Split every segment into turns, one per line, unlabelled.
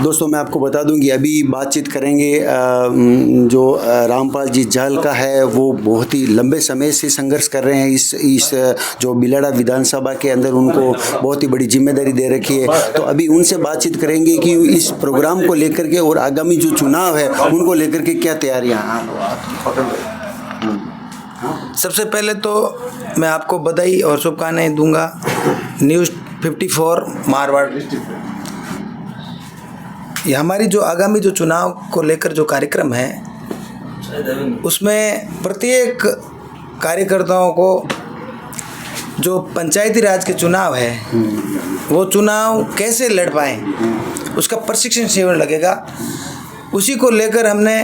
दोस्तों मैं आपको बता दूं कि अभी बातचीत करेंगे जो रामपाल जी जाल का है, वो बहुत ही लंबे समय से संघर्ष कर रहे हैं इस जो बिलाड़ा विधानसभा के अंदर उनको बहुत ही बड़ी जिम्मेदारी दे रखी है। तो अभी उनसे बातचीत करेंगे कि इस प्रोग्राम को लेकर के और आगामी जो चुनाव है उनको लेकर के क्या तैयारियाँ।
सबसे पहले तो मैं आपको बधाई और शुभकामनाएं दूंगा न्यूज़ 54 मारवाड़। ये हमारी जो आगामी जो चुनाव को लेकर जो कार्यक्रम है उसमें प्रत्येक कार्यकर्ताओं को जो पंचायती राज के चुनाव है वो चुनाव कैसे लड़ पाएँ उसका प्रशिक्षण शिविर लगेगा। उसी को लेकर हमने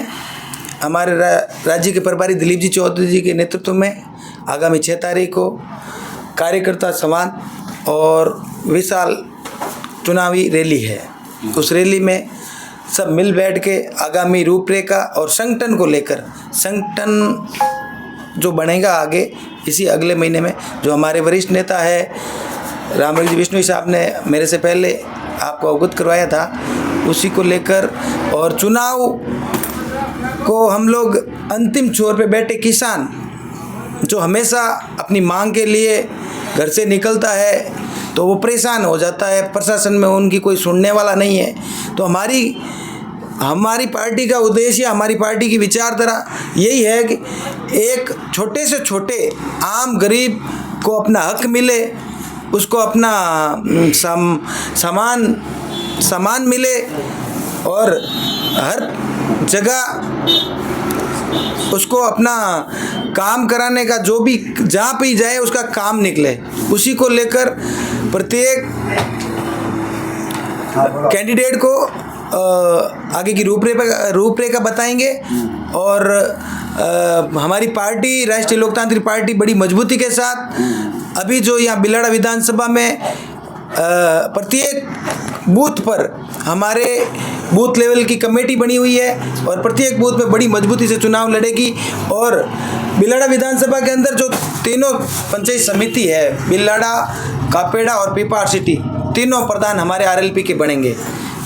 हमारे राज्य के प्रभारी दिलीप जी चौधरी जी के नेतृत्व में आगामी 6 तारीख को कार्यकर्ता संवाद और विशाल चुनावी रैली है। उस रैली में सब मिल बैठ के आगामी रूपरेखा और संगठन को लेकर, संगठन जो बनेगा आगे इसी अगले महीने में, जो हमारे वरिष्ठ नेता है रामल जी विष्णु साहब ने मेरे से पहले आपको अवगत करवाया था, उसी को लेकर और चुनाव को हम लोग अंतिम छोर पे बैठे किसान जो हमेशा अपनी मांग के लिए घर से निकलता है तो वो परेशान हो जाता है, प्रशासन में उनकी कोई सुनने वाला नहीं है। तो हमारी पार्टी का उद्देश्य, हमारी पार्टी की विचारधारा यही है कि एक छोटे से छोटे आम गरीब को अपना हक मिले, उसको अपना सामान मिले और हर जगह उसको अपना काम कराने का जो भी जहाँ पे जाए उसका काम निकले। उसी को लेकर प्रत्येक कैंडिडेट को आगे की रूपरेखा बताएंगे और हमारी पार्टी राष्ट्रीय लोकतांत्रिक पार्टी बड़ी मजबूती के साथ अभी जो यहाँ बिलाड़ा विधानसभा में प्रत्येक बूथ पर हमारे बूथ लेवल की कमेटी बनी हुई है और प्रत्येक बूथ में बड़ी मजबूती से चुनाव लड़ेगी। और बिलाड़ा विधानसभा के अंदर जो तीनों पंचायत समिति है, बिलाड़ा, कापेड़ा और पीपार सिटी, तीनों प्रधान हमारे आरएलपी के बनेंगे।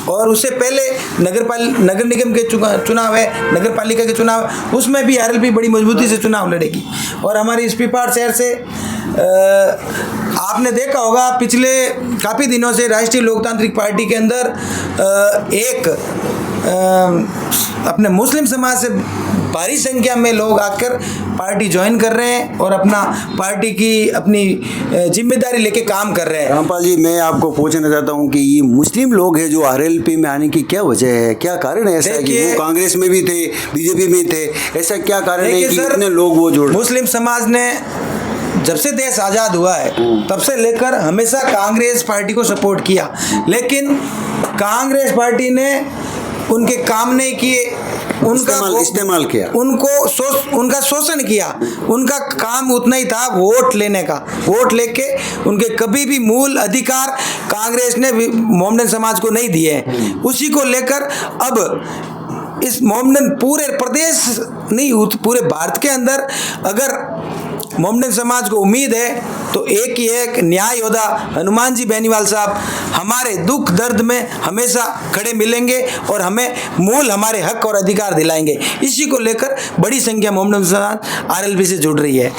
और उससे पहले नगर निगम के चुनाव है, नगर पालिका के चुनाव, उसमें भी आरएलपी बड़ी मजबूती से चुनाव लड़ेगी। और हमारी इस पीपार शहर से आपने देखा होगा पिछले काफ़ी दिनों से राष्ट्रीय लोकतांत्रिक पार्टी के अंदर एक अपने मुस्लिम समाज से भारी संख्या में लोग आकर पार्टी ज्वाइन कर रहे हैं और अपना पार्टी की अपनी जिम्मेदारी लेके काम कर रहे हैं।
रामपाल जी, मैं आपको पूछना चाहता हूं कि ये मुस्लिम लोग हैं जो आरएलपी में आने की क्या वजह है, क्या कारण है ऐसा कि वो कांग्रेस में भी थे, बीजेपी में थे, ऐसा क्या कारण है कि इतने लोग वो जोड़?
मुस्लिम समाज ने जब से देश आज़ाद हुआ है तब से लेकर हमेशा कांग्रेस पार्टी को सपोर्ट किया, लेकिन कांग्रेस पार्टी ने उनके काम नहीं किए, उनका
इस्तेमाल किया,
उनका शोषण किया। उनका काम उतना ही था वोट लेने का, वोट लेके उनके कभी भी मूल अधिकार कांग्रेस ने मोमडन समाज को नहीं दिए। उसी को लेकर अब इस मोमडन पूरे प्रदेश नहीं, पूरे भारत के अंदर अगर मोमडन समाज को उम्मीद है तो एक ही एक न्याय योद्धा हनुमान जी बेनीवाल साहब हमारे दुख दर्द में हमेशा खड़े मिलेंगे और हमें मूल हमारे हक और अधिकार दिलाएंगे। इसी को लेकर बड़ी संख्या मोमडन समाज आरएलपी से जुड़ रही है।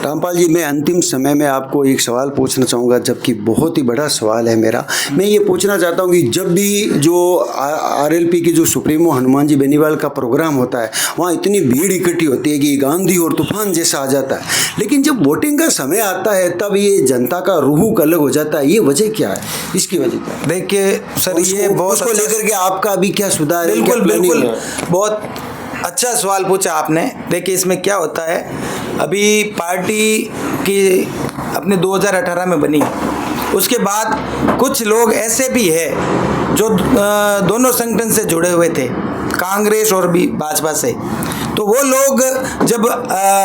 रामपाल जी, मैं अंतिम समय में आपको एक सवाल पूछना चाहूँगा, जबकि बहुत ही बड़ा सवाल है मेरा। मैं ये पूछना चाहता हूँ कि जब भी जो आरएलपी की जो सुप्रीमो हनुमान जी बेनीवाल का प्रोग्राम होता है वहाँ इतनी भीड़ इकट्ठी होती है कि गांधी और तूफान जैसा आ जाता है, लेकिन जब वोटिंग का समय आता है तब ये जनता का रूह अलग हो जाता है। ये वजह क्या है, इसकी वजह क्या है?
देखिए सर, ये बहुत
उसको लेकर के आपका अभी क्या सुधार है?
बिल्कुल बहुत अच्छा सवाल पूछा आपने। देखिए इसमें क्या होता है, अभी पार्टी की अपने 2018 में बनी, उसके बाद कुछ लोग ऐसे भी है जो दोनों संगठन से जुड़े हुए थे, कांग्रेस और भी भाजपा से। तो वो लोग जब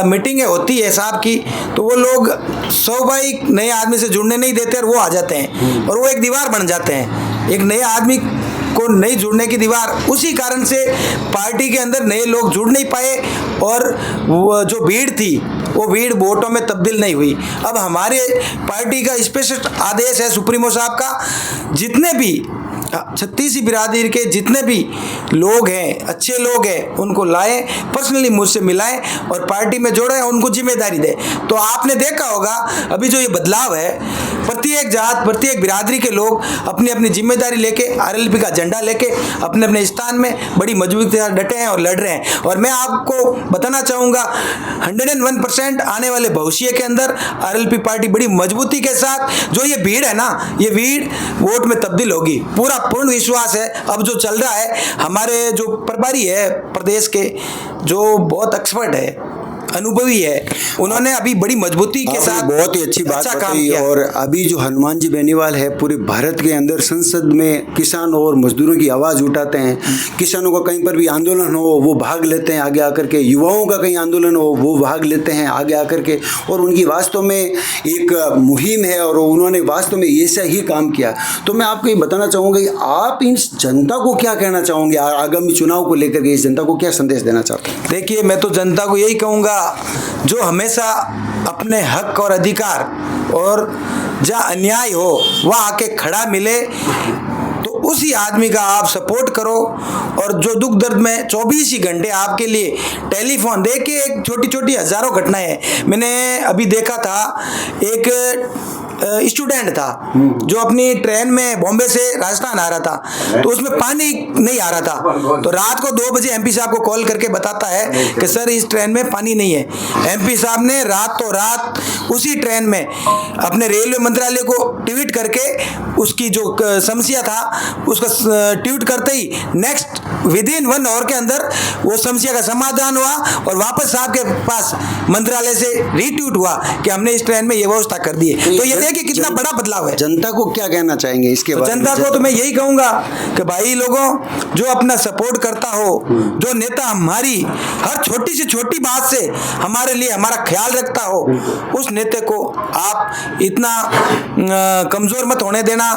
मीटिंगें होती है साहब की, तो वो लोग 100 भाई नए आदमी से जुड़ने नहीं देते और वो आ जाते हैं और वो एक दीवार बन जाते हैं, एक नए आदमी को नहीं जुड़ने की दीवार। उसी कारण से पार्टी के अंदर नए लोग जुड़ नहीं पाए और वो जो भीड़ थी वो भीड़ वोटों में तब्दील नहीं हुई। अब हमारे पार्टी का स्पेशल आदेश है सुप्रीमो साहब का, जितने भी छत्तीसी बिरादरी के जितने भी लोग हैं, अच्छे लोग हैं, उनको लाएं, पर्सनली मुझसे मिलाएं और पार्टी में जोड़ें, उनको जिम्मेदारी दें। तो आपने देखा होगा अभी जो ये बदलाव है, प्रत्येक जात, प्रत्येक बिरादरी के लोग अपनी अपनी जिम्मेदारी लेके आरएलपी का झंडा लेके अपने अपने स्थान में बड़ी मजबूती से डटे हैं और लड़ रहे हैं। और मैं आपको बताना चाहूँगा 101% आने वाले भविष्य के अंदर आरएलपी पार्टी बड़ी मजबूती के साथ, जो ये भीड़ है ना, ये भीड़ वोट में तब्दील होगी, पूरा पूर्ण विश्वास है। अब जो चल रहा है, हमारे जो प्रभारी है प्रदेश के, जो बहुत एक्सपर्ट है, अनुभवी है, उन्होंने अभी बड़ी मजबूती के साथ
बहुत ही अच्छी बात बताई। और अभी जो हनुमान जी बेनीवाल है, पूरे भारत के अंदर संसद में किसान और मजदूरों की आवाज़ उठाते हैं। किसानों का कहीं पर भी आंदोलन हो वो भाग लेते हैं आगे आकर के, युवाओं का कहीं आंदोलन हो वो भाग लेते हैं आगे आकर के, और उनकी वास्तव में एक मुहिम है और उन्होंने वास्तव में ऐसा ही काम किया। तो मैं आपको ये बताना चाहूँगा कि आप इन जनता को क्या कहना चाहोगे, आगामी चुनाव को लेकर के इस जनता को क्या संदेश देना चाहते हैं?
देखिए, मैं तो जनता को यही कहूँगा, जो हमेशा अपने हक और अधिकार और जहाँ अन्याय हो वहाँ आके खड़ा मिले, तो उसी आदमी का आप सपोर्ट करो। और जो दुख दर्द में 24 ही घंटे आपके लिए टेलीफोन, देखिए एक छोटी छोटी हजारों घटनाएं हैं। मैंने अभी देखा था, एक स्टूडेंट था जो अपनी ट्रेन में बॉम्बे से राजस्थान आ रहा था, तो उसमें पानी नहीं आ रहा था, तो रात को 2 बजे एमपी साहब को कॉल करके बताता है कि सर इस ट्रेन में पानी नहीं है। एमपी साहब ने रातों रात उसी ट्रेन में अपने रेलवे मंत्रालय को ट्वीट करके उसकी जो समस्या था उसका ट्वीट करते ही नेक्स्ट विदिन 1 आवर के अंदर वो समस्या का समाधान हुआ और वापस साहब के पास मंत्रालय से रीट्वीट हुआ कि हमने इस ट्रेन में ये व्यवस्था कर दी है। तो ये कि कितना बड़ा बदलाव है।
जनता को क्या कहना चाहेंगे इसके बारे में?
जनता को तो मैं यही कहूंगा कि भाई लोगों, जो अपना सपोर्ट करता हो, जो नेता हमारी हर छोटी से छोटी बात से हमारे लिए हमारा ख्याल रखता हो, उस नेता को आप इतना कमजोर मत होने देना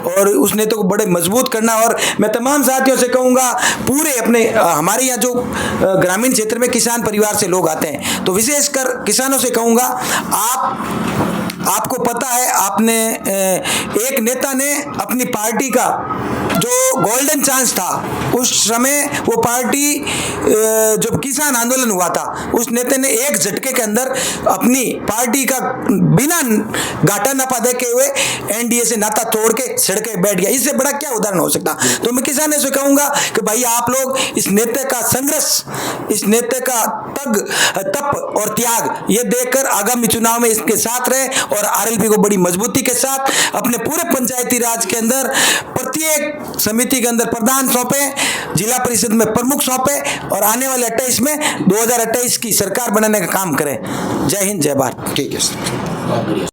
और उस नेता को बड़े मजबूत करना। और मैं तमाम साथियों से कहूंगा, पूरे अपने हमारे यहाँ जो ग्रामीण क्षेत्र में किसान परिवार से लोग आते हैं, तो विशेषकर किसानों से कहूंगा, आपको पता है, आपने एक नेता ने अपनी पार्टी का जो गोल्डन चांस था, उस समय वो पार्टी जब किसान आंदोलन हुआ था, उस नेता ने एक झटके के अंदर अपनी पार्टी का बिना घाटा नफा देखे हुए एनडीए से नाता तोड़ के सड़के बैठ गया। इससे बड़ा क्या उदाहरण हो सकता? तो मैं किसानों से कहूंगा कि भाई आप लोग इस नेता का संघर्ष, इस नेता का तप और त्याग ये देखकर आगामी चुनाव में इसके साथ रहे और आरएलपी को बड़ी मजबूती के साथ अपने पूरे पंचायती राज के अंदर प्रत्येक समिति के अंदर प्रधान सौंपे, जिला परिषद में प्रमुख सौंपे और आने वाले 28 में 2028 की सरकार बनाने का काम करें। जय हिंद, जय भारत।
ठीक है सर।